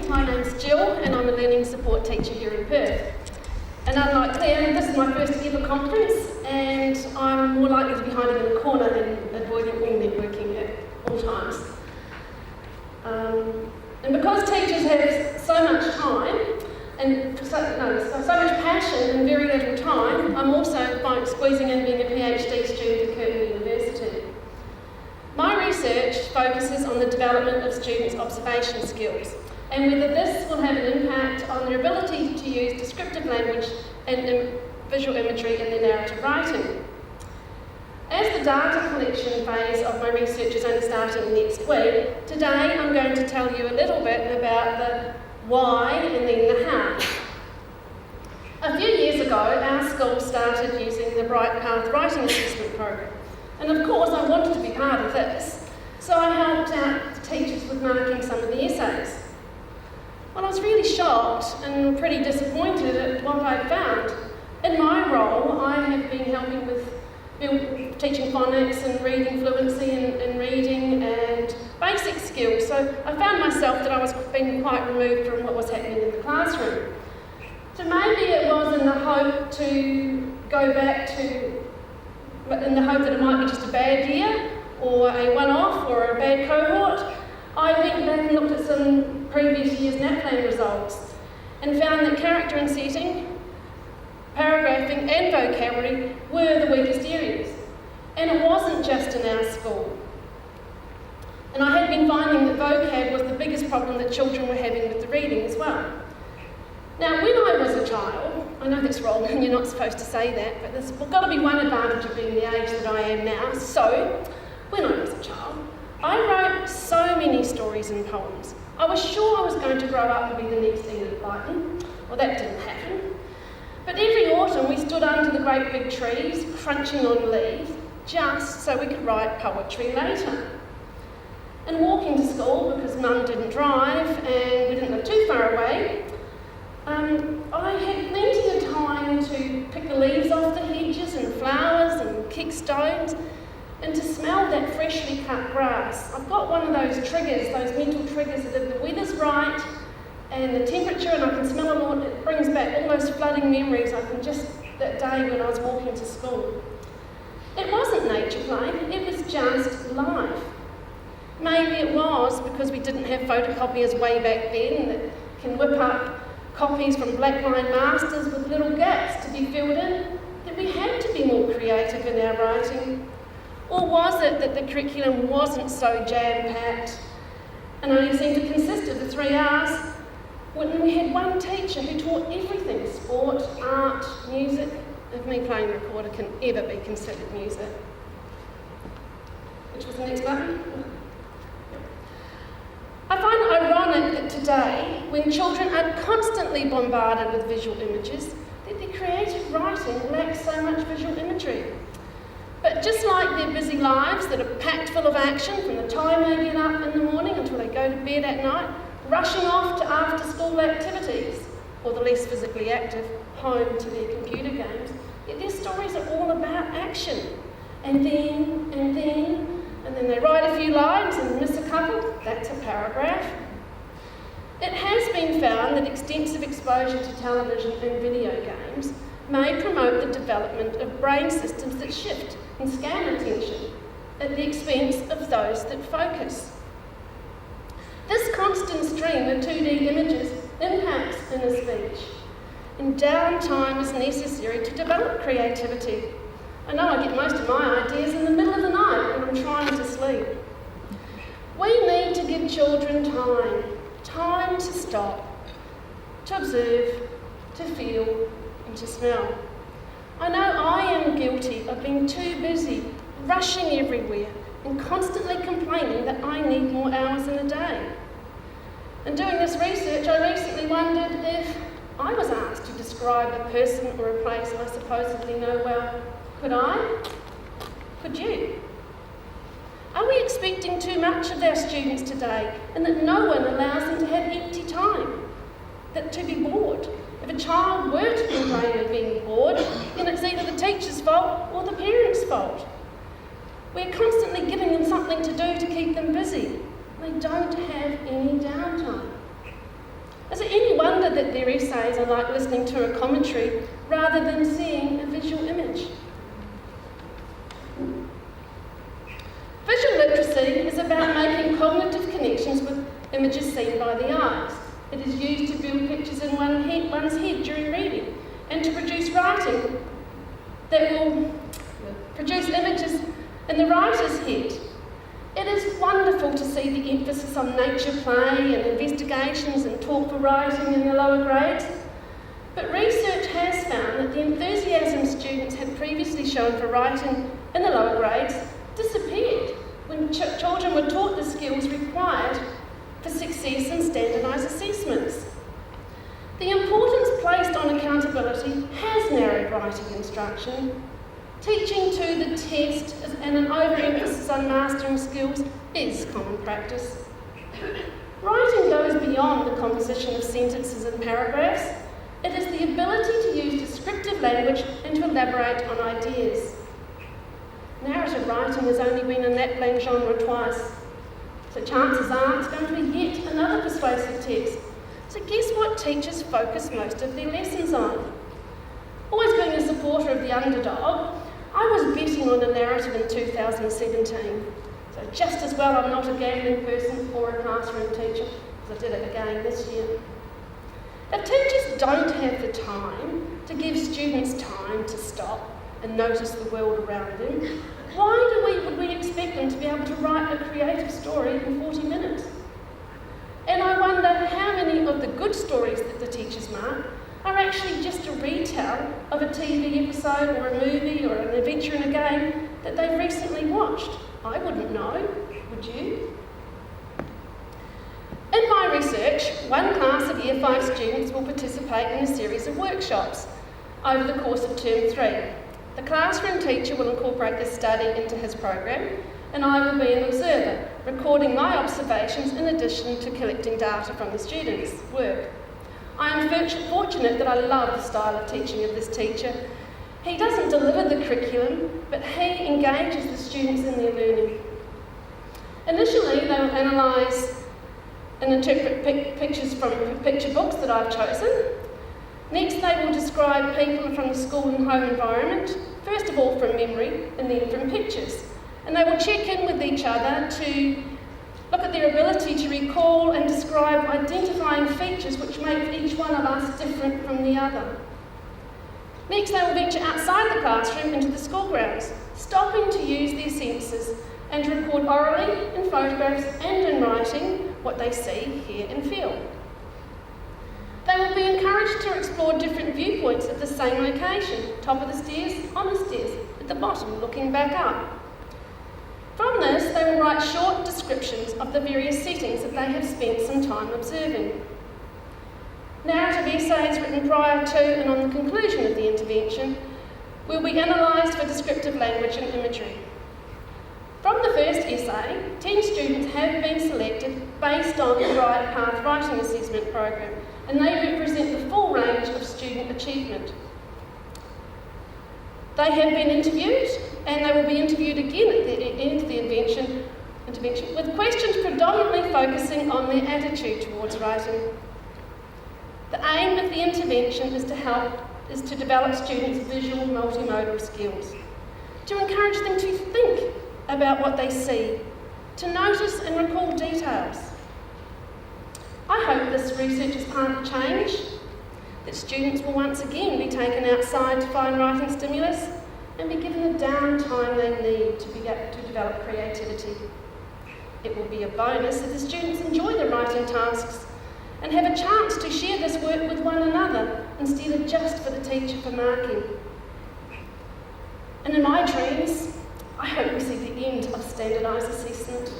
me, my name's Jill and I'm a learning support teacher here in Perth. And unlike Claire, this is my first ever conference and I'm more likely to be hiding in a corner than avoiding all networking at all times. And because teachers have so much time and so much passion and very little time, I'm also squeezing in being a PhD student at Curtin University. My research focuses on the development of students' observation skills and whether this will have an impact on their ability to use descriptive language and visual imagery in their narrative writing. As the data collection phase of my research is only starting next week, today I'm going to tell you a little bit about the why and then the how. A few years ago, our school started using the Bright Path Writing Assessment Program. And of course, I wanted to be part of this, so I helped out the teachers with marking some of the essays. Well, I was really shocked and pretty disappointed at what I found. In my role, I have been helping with teaching phonics and reading fluency and reading and basic skills, so I found myself that I was being quite removed from what was happening in the classroom. So maybe it was in the hope to go back to, in the hope that it might be just a bad year or a one-off or a bad cohort. I went back and looked at some previous year's NAPLAN results and found that character and setting, paragraphing and vocabulary were the weakest areas. And it wasn't just in our school. And I had been finding that vocab was the biggest problem that children were having with the reading as well. Now, when I was a child, I know that's wrong and you're not supposed to say that, but there's got to be one advantage of being the age that I am now. So, when I was a child, I wrote so many stories and poems. I was sure I was going to grow up and be the next Enid Blyton. Well, that didn't happen. But every autumn we stood under the great big trees, crunching on leaves, just so we could write poetry later. And walking to school, because Mum didn't drive and we didn't live too far away, I had plenty of time to pick the leaves off the hedges and flowers and kick stones and to smell that freshly cut grass. I've got one of those triggers, those mental triggers, that if the weather's right and the temperature and I can smell it all, it brings back all those flooding memories I can just, that day when I was walking to school. It wasn't nature playing, it was just life. Maybe it was because we didn't have photocopiers way back then that can whip up copies from blackline masters with little gaps to be filled in, that we had to be more creative in our writing. Or was it that the curriculum wasn't so jam-packed and only seemed to consist of the 3 hours when we had one teacher who taught everything, sport, art, music, if me playing the recorder can ever be considered music. Which was the next button? I find it ironic that today, when children are constantly bombarded with visual images, that their creative writing lacks so much visual imagery. But just like their busy lives that are packed full of action from the time they get up in the morning until they go to bed at night, rushing off to after-school activities, or the less physically active, home to their computer games, yet their stories are all about action. And then they write a few lines and miss a couple, that's a paragraph. It has been found that extensive exposure to television and video games may promote the development of brain systems that shift and scan attention at the expense of those that focus. This constant stream of 2D images impacts inner speech, and downtime is necessary to develop creativity. I know I get most of my ideas in the middle of the night when I'm trying to sleep. We need to give children time to stop, to observe, to feel, and to smell. I know I am guilty of being too busy, rushing everywhere, and constantly complaining that I need more hours in a day. In doing this research, I recently wondered if I was asked to describe a person or a place I supposedly know well. Could I? Could you? Are we expecting too much of our students today and that no one allows them to have empty time? That to be bored? If a child were to complain of being bored, then it's either the teacher's fault or the parent's fault. We're constantly giving them something to do to keep them busy. They don't have any downtime. that their essays are like listening to a commentary rather than seeing a visual image. Visual literacy is about making cognitive connections with images seen by the eyes. It is used to build pictures in one's head during reading and to produce writing that will produce images in the writer's head. It is wonderful to see the emphasis on nature play and investigations and talk for writing in the lower grades, but research has found that the enthusiasm students had previously shown for writing in the lower grades disappeared when children were taught the skills required for success in standardised assessments. The importance placed on accountability has narrowed writing instruction. Teaching to the test and an overemphasis on mastering skills is common practice. Writing goes beyond the composition of sentences and paragraphs. It is the ability to use descriptive language and to elaborate on ideas. Narrative writing has only been in that blank genre twice, so chances are it's going to be yet another persuasive text. So guess what teachers focus most of their lessons on? Always being a supporter of the underdog, I was betting on a narrative in 2017. So just as well I'm not a gambling person or a classroom teacher, because I did it again this year. If teachers don't have the time to give students time to stop and notice the world around them, why would we expect them to be able to write a creative story in 40 minutes? And I wonder how many of the good stories that the teachers mark are actually just a retell of a TV episode or a movie or an adventure in a game that they've recently watched. I wouldn't know, would you? In my research, one class of Year 5 students will participate in a series of workshops over the course of Term 3. The classroom teacher will incorporate this study into his program, and I will be an observer, recording my observations in addition to collecting data from the students' work. I am fortunate that I love the style of teaching of this teacher. He doesn't deliver the curriculum, but he engages the students in their learning. Initially, they will analyse and interpret pictures from picture books that I've chosen. Next, they will describe people from the school and home environment, first of all from memory and then from pictures. And they will check in with each other to look at their ability to recall and describe identifying features which make each one of us different from the other. Next, they will venture outside the classroom into the school grounds, stopping to use their senses and to record orally, in photographs and in writing what they see, hear and feel. They will be encouraged to explore different viewpoints of the same location, top of the stairs, on the stairs, at the bottom, looking back up. From this, they will write short descriptions of the various settings that they have spent some time observing. Narrative essays written prior to and on the conclusion of the intervention will be analysed for descriptive language and imagery. From the first essay, 10 students have been selected based on the Right Path Writing Assessment Program, and they represent the full range of student achievement. They have been interviewed, and they will be interviewed again at the end of the intervention with questions predominantly focusing on their attitude towards writing. The aim of the intervention is to develop students' visual multimodal skills, to encourage them to think about what they see, to notice and recall details. I hope this research is part of change, that students will once again be taken outside to find writing stimulus and be given the downtime they need to develop creativity. It will be a bonus if the students enjoy the writing tasks and have a chance to share this work with one another instead of just for the teacher for marking. And in my dreams, I hope we see the end of standardised assessment.